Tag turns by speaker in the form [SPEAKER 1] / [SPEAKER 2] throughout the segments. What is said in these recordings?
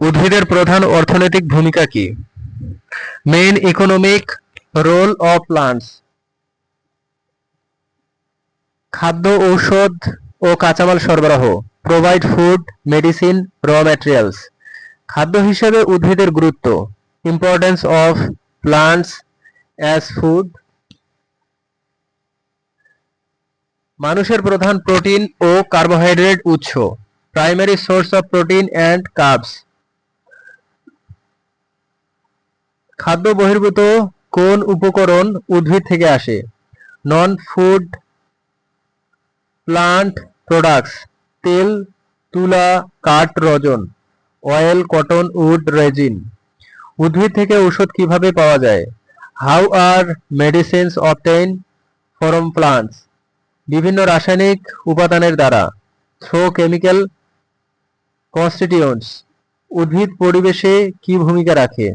[SPEAKER 1] উদ্ভিদের প্রধান অর্থনৈতিক ভূমিকা কি? Main economic role of plants. খাদ্য, ঔষধ ও কাঁচামাল সরবরাহ। Provide food, medicine, raw materials. খাদ্য হিসেবে উদ্ভিদের গুরুত্ব। Importance of plants as food. মানুষের প্রধান প্রোটিন ও কার্বোহাইড্রেট উৎস। Primary source of protein and carbs. খাদ্য বহির্ভূত কোন উপকরণ উদ্ভিদ থেকে আসে? Non food plant products. তেল, তুলা, কাঠ, রজন। Oil, cotton, wood, resin. উদ্ভিদ থেকে ঔষধ কিভাবে পাওয়া যায়? How are medicines obtained from plants? বিভিন্ন রাসায়নিক উপাদানের দ্বারা। Through chemical constituents. উদ্ভিদ পরিবেশে কি ভূমিকা রাখে?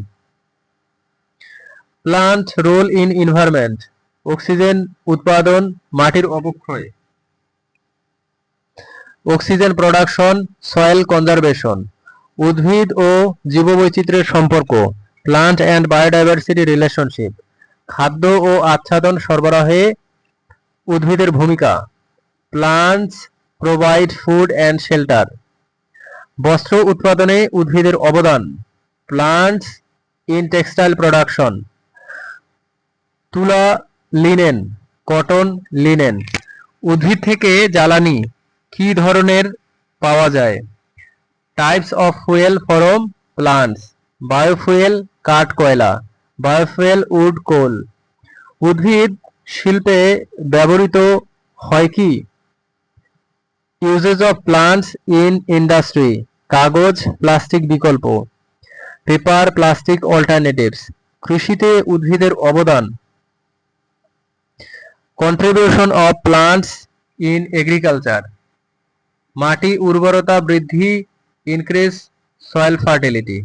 [SPEAKER 1] Plant role in environment. Oxygen উৎপাদন, মাটির অবক্ষয়। Oxygen production, soil conservation. উদ্ভিদ ও জীববৈচিত্র্যের সম্পর্ক। Plant and biodiversity relationship. খাদ্য ও আচ্ছাদন সরবরাহে উদ্ভিদের ভূমিকা। Plants provide food and shelter. বস্ত্র উৎপাদনে উদ্ভিদের অবদান। Plants in textile production. তুলা, লিনেন, কটন, লিনেন। উদ্ভিদ থেকে জ্বালানি কি ধরনের পাওয়া যায়? Types of fuel from plants. Biofuel, কাঠ, কয়লা। বায়োফুয়েল, উড, কোল। উদ্ভিদ শিল্পে ব্যবহৃত হয় কি? Uses of plants in industry. কাগজ, প্লাস্টিক বিকল্প। Paper, plastic alternatives. কৃষিতে উদ্ভিদের অবদান। Contribution of plants in agriculture. মাটি উর্বরতা বৃদ্ধি, ইনক্রিজ সয়েল ফার্টিলিটি।